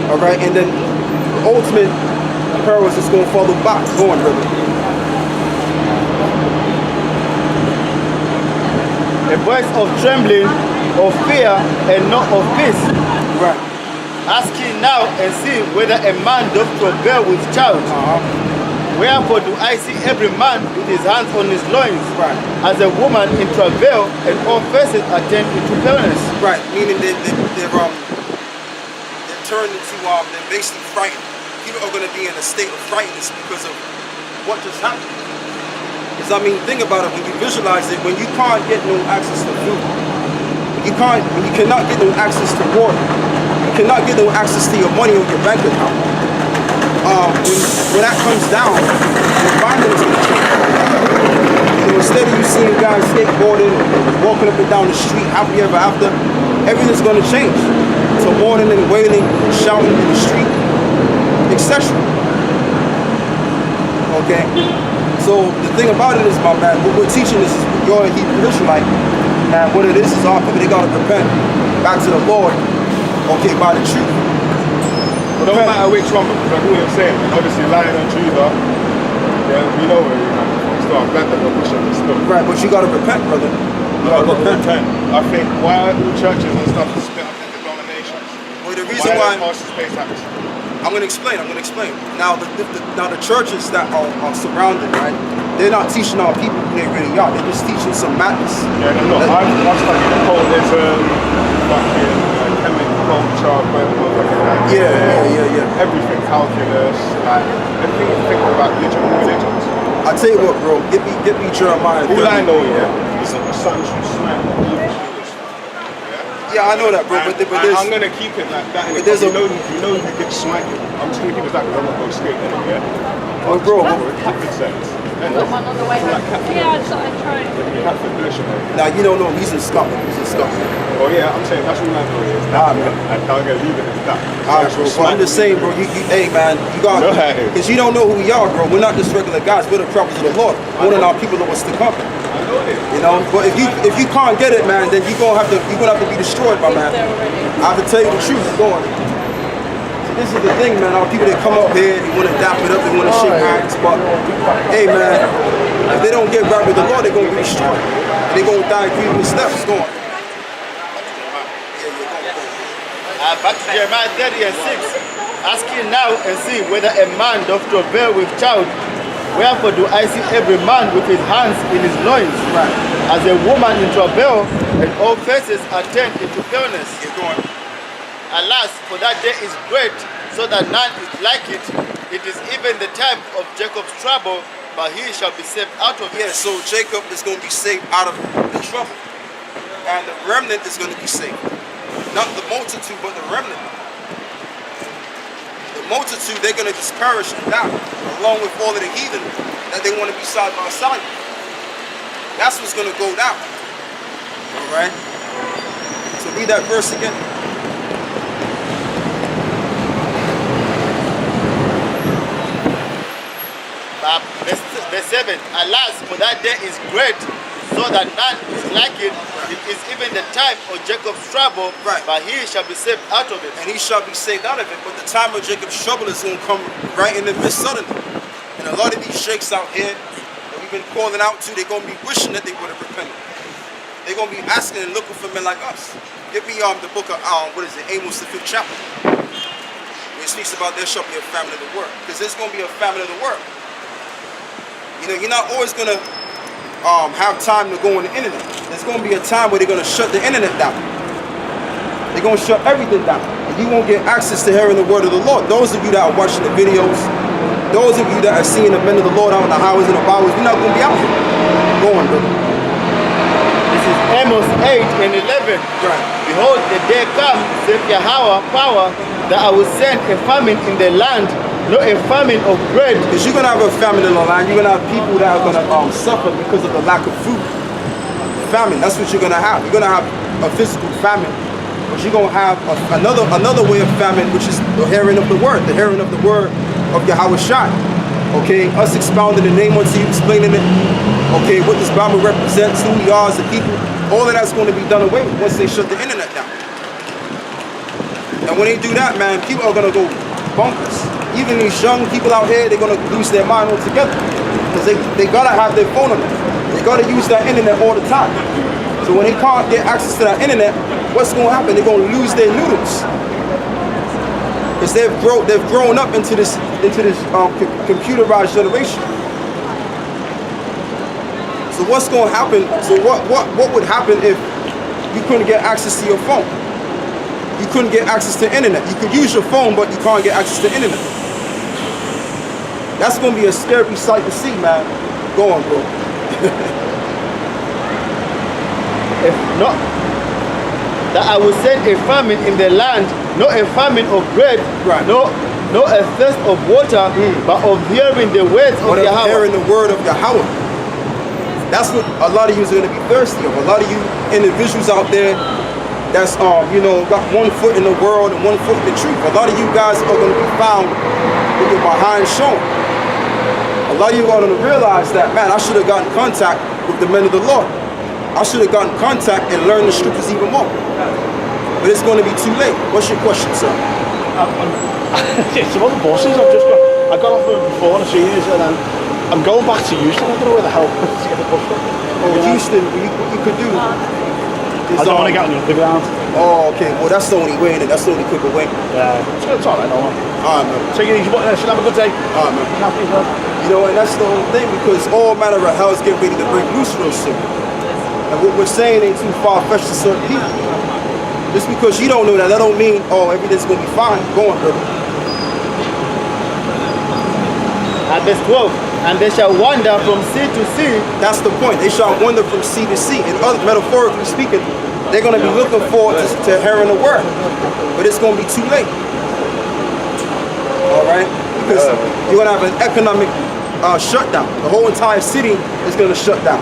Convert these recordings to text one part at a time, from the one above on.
All right, and then the ultimate peril is just going to follow back. Go on, brother. A voice of trembling, of fear, and not of peace. Right. Ask ye now and see whether a man doth travail with child. Wherefore do I see every man with his hands on his loins, Right. as a woman in travail, and all faces are turned into paleness. Right, meaning they're turned into, they're basically frightened. People are going to be in a state of frightenness because of what just happened. Because, I mean, think about it, when you visualize it, when you can't get no access to food, when you cannot get no access to water, you cannot get no access to your money or your bank account. When that comes down, the environment is going to change. You know, instead of you seeing guys skateboarding, walking up and down the street, happy ever after, everything's going to change. To mourning and wailing, and shouting in the street, etc. Okay? So the thing about it is, my man, what we're teaching is you're a Hebrew Israelite, and what it is our people, they got to repent back to the Lord, okay, by the truth. Well, no matter which one, because like what you're saying, obviously lying and truth, yeah, we know where we're coming from. So I'm glad that we're pushing this stuff. Right, but you got to repent, brother. You got to repent. I think why are all churches and stuff split up into denominations? Well, the reason why pastors pay tax? I'm going to explain. Now, the churches that are surrounded, right, they're not teaching our people who they really are. They're just teaching some madness. Yeah, they're not. I've studied occultism, fucking chemical culture, Yeah. Everything, calculus, like everything you think about religions. I tell you what, bro, get me Jeremiah 30. All I know, is that the sun should smile at evil doers. Yeah, I know that, bro, but there's... I'm gonna keep it like that. But there's you know you get smacked. I'm just gonna keep it like that because I'm not going straight in it, yeah? Oh, bro. Catholic sense. Got one on the way home. Yeah, I thought I'd try it. Catholic version. Now, you don't know, he's in Scotland. Oh yeah, I'm saying that's what my bro is. Nah, man. I'm gonna leave it as that. Alright, bro, but I'm just saying, bro, hey, man, you got... Because you don't know who we are, bro. We're not just regular guys. We're the prophets of the Lord. More than our people of what's to come. I know it. You know, but if you can't get it, man, then you're gonna have to be destroyed, my man. I have to tell you the truth. Go on. So this is the thing, man. Our people, they come up here, they want to dap it up, they want to shake hands, but hey, man, if they don't get right with the Lord, they're gonna be destroyed. They're gonna die grievous steps. Go on. Back to Jeremiah 30 and 6. Ask ye now and see whether a man doth travail with child. Wherefore do I see every man with his hands in his loins, Right. as a woman in travail, and all faces are turned into paleness. You're going. Alas, for that day is great, so that none is like it. It is even the time of Jacob's trouble, but he shall be saved out of it. Yeah, so Jacob is going to be saved out of the trouble. And the remnant is going to be saved. Not the multitude, but the remnant. The multitude, they're going to just perish and die, along with all of the heathen that they want to be side by side. That's what's going to go down. All right? So read that verse again. Verse 7. Alas, for that day is great, so that none is like it. It is even the time of Jacob's trouble, Right. but he shall be saved out of it. And he shall be saved out of it. But the time of Jacob's trouble is going to come right in the midst suddenly. And a lot of these sheikhs out here that we've been calling out to, they're going to be wishing that they would have repented. They're going to be asking and looking for men like us. Give me the book of, Amos, the 5th chapter. Where it speaks about there shall be a famine of the word. Because there's going to be a famine of the word. You know, you're not always going to have time to go on the internet. There's going to be a time where they're going to shut the internet down. They're going to shut everything down. And you won't get access to hearing the word of the Lord. Those of you that are watching the videos, those of you that are seeing the men of the Lord out on the highways and the byways, you're not going to be out here. Go on, brother. This is Amos 8 and 11. Right. Behold, the day comes, saith Yahweh, power, that I will send a famine in the land, not a famine of bread. Because you're going to have a famine in the land. You're going to have people that are going to suffer because of the lack of food. Famine, that's what you're going to have. You're going to have a physical famine. But you're going to have another way of famine, which is the hearing of the word of Yahweh Shai. Okay, us expounding the name unto you, explaining it. Okay, what this Bible represents, who we are as a people. All of that's going to be done away with once they shut the internet down. And when they do that, man, people are gonna go bonkers. Even these young people out here, they're gonna lose their mind altogether. Because they gotta have their phone on them. They gotta use that internet all the time. So when they can't get access to that internet, what's gonna happen? They're gonna lose their noodles. Because they've grown up into this computerized generation. So what's gonna happen? So what would happen if you couldn't get access to your phone? You couldn't get access to internet. You could use your phone, but you can't get access to internet. That's gonna be a scary sight to see, man. Go on, bro. If not, that I will send a famine in the land, not a famine of bread, Right. no a thirst of water, but of hearing the words of But of Yahweh. hearing the word of Yahweh. That's what a lot of you are gonna be thirsty of. A lot of you individuals out there that's got one foot in the world and one foot in the truth. A lot of you guys are gonna be found with your behind shown. A lot of you are gonna realize that, man, I should have gotten contact with the men of the Lord. I should have gotten contact and learned the scriptures even more. But it's gonna be too late. What's your question, sir? It's about the buses. I got off them before and I seen this, and then I'm going back to Houston. I don't know where the hell to get the bus from. Oh, Houston, what you could do is I don't want to get on the underground. Oh, okay. Well, that's the only way, and that's the only quicker way. Yeah, it's all right, no man. All right, man. Take it easy, but should have a good day. All right, man. Happy, man. You know, and that's the whole thing, because all manner of hell is getting ready to break loose real soon. And what we're saying ain't too far-fetched to certain people. Just because you don't know that, that don't mean, oh, everything's gonna be fine. Go on, brother. At verse 12, and they shall wander from sea to sea. That's the point. They shall wander from sea to sea. And other, metaphorically speaking, they're gonna be looking forward to hearing the word, but it's gonna be too late. All right, because you're gonna have an economic shutdown. The whole entire city is gonna shut down.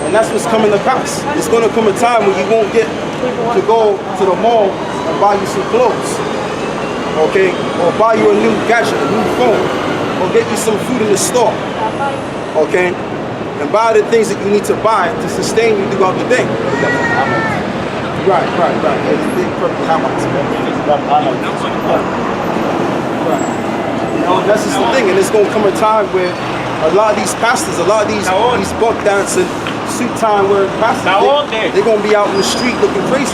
And that's what's coming to pass. It's going to come a time when you won't get to go to the mall and buy you some clothes, okay? Or buy you a new gadget, a new phone, or get you some food in the store, okay? And buy the things that you need to buy to sustain you throughout the day. Right. It's big purple hammers. Right. You know, and that's just the thing. And it's going to come a time where a lot of these pastors, a lot of these buck dancing, suit time wearing pastors, they're gonna be out in the street looking crazy.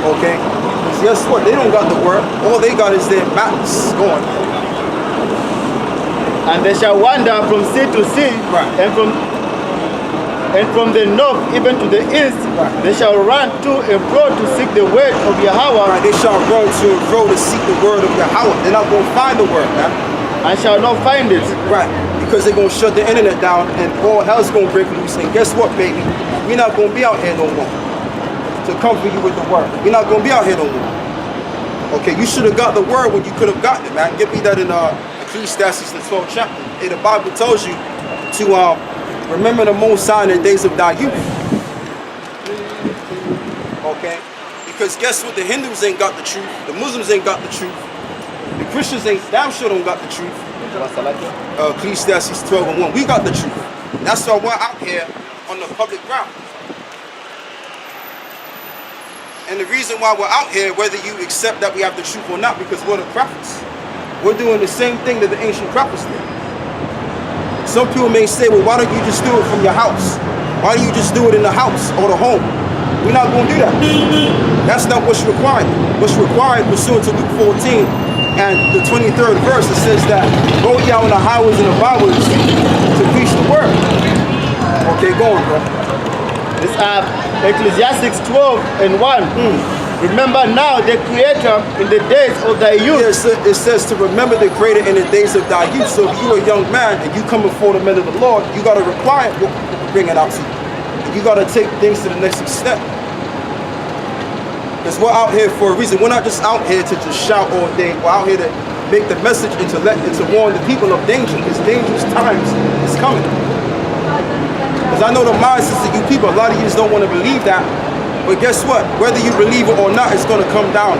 Okay? Because guess what? They don't got the word. All they got is their madness. Go on. And they shall wander from sea to sea, Right. and from the north even to the east, Right. they shall run to and fro to seek the word of Yahweh, Right, they shall run to and fro to seek the word of Yahweh. They're not gonna find the word, man. and shall not find it. Right. Because they're gonna shut the internet down and all hell's gonna break loose. And guess what, baby? We're not gonna be out here no more to comfort you with the word. We're not gonna be out here no more. Okay, you should have got the word when you could have gotten it, man. Give me that in Ecclesiastes, the 12th chapter. Hey, the Bible tells you to remember the Most High in the days of thy youth. Okay? Because guess what? The Hindus ain't got the truth. The Muslims ain't got the truth. The Christians ain't damn sure don't got the truth. Ecclesiastes 12:1. We got the truth. That's why we're out here on the public ground. And the reason why we're out here, whether you accept that we have the truth or not, because we're the prophets. We're doing the same thing that the ancient prophets did. Some people may say, well, why don't you just do it from your house? Why don't you just do it in the house or the home? We're not going to do that. That's not what's required. What's required pursuant to Luke 14 and the 23rd verse, it says that go ye out on the highways and the byways to preach the word. Okay, go on, bro. This Ecclesiastes 12:1. Remember now the Creator in the days of thy youth. Yes, it says to remember the Creator in the days of thy youth. So if you're a young man and you come before the men of the Lord, you got to require what we're bringing out to you. You got to take things to the next step. Because we're out here for a reason. We're not just out here to just shout all day. We're out here to make the message and to warn the people of danger. Because dangerous times is coming. Because I know the mindsets of you people, a lot of you just don't want to believe that. But guess what? Whether you believe it or not, it's going to come down.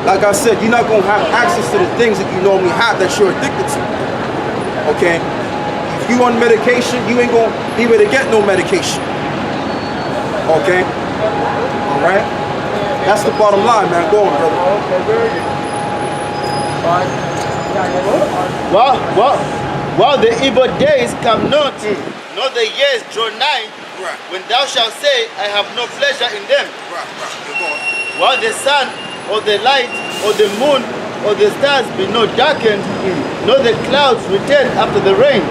Like I said, you're not going to have access to the things that you normally have that you're addicted to. Okay? If you on medication, you ain't going to be able to get no medication. Okay? All That's the bottom line, man. Go on, brother. While the evil days come not, nor the years draw nigh, Right. when thou shalt say, I have no pleasure in them. Right. You're going. While the sun, or the light, or the moon, or the stars be not darkened, nor the clouds return after the rain.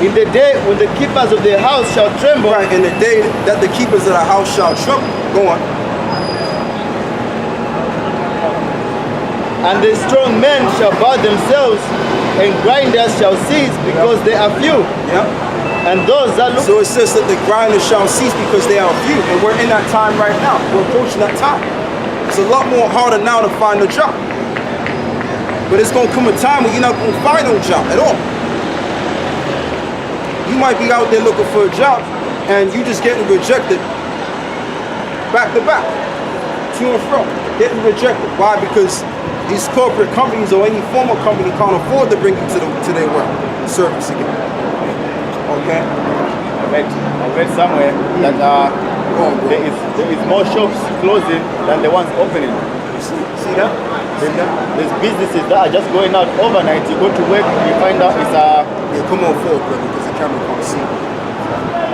In the day when the keepers of the house shall tremble, Right. In the day that the keepers of the house shall tremble. Go on. and the strong men shall bow themselves, and grinders shall cease because they are few. Yeah. And those that look So it says that the grinders shall cease because they are few. And we're in that time right now. We're approaching that time. It's a lot more harder now to find a job. But it's going to come a time when you're not going to find no job at all. You might be out there looking for a job and you just getting rejected back to back, to and fro, getting rejected. Why? Because these corporate companies or any formal company can't afford to bring you to their work service again. Okay? I read somewhere that there is more shops closing than the ones opening. See that? There's businesses that are just going out overnight. You go to work, you find out it's a Yeah, come on forward, brother, because the camera can't see.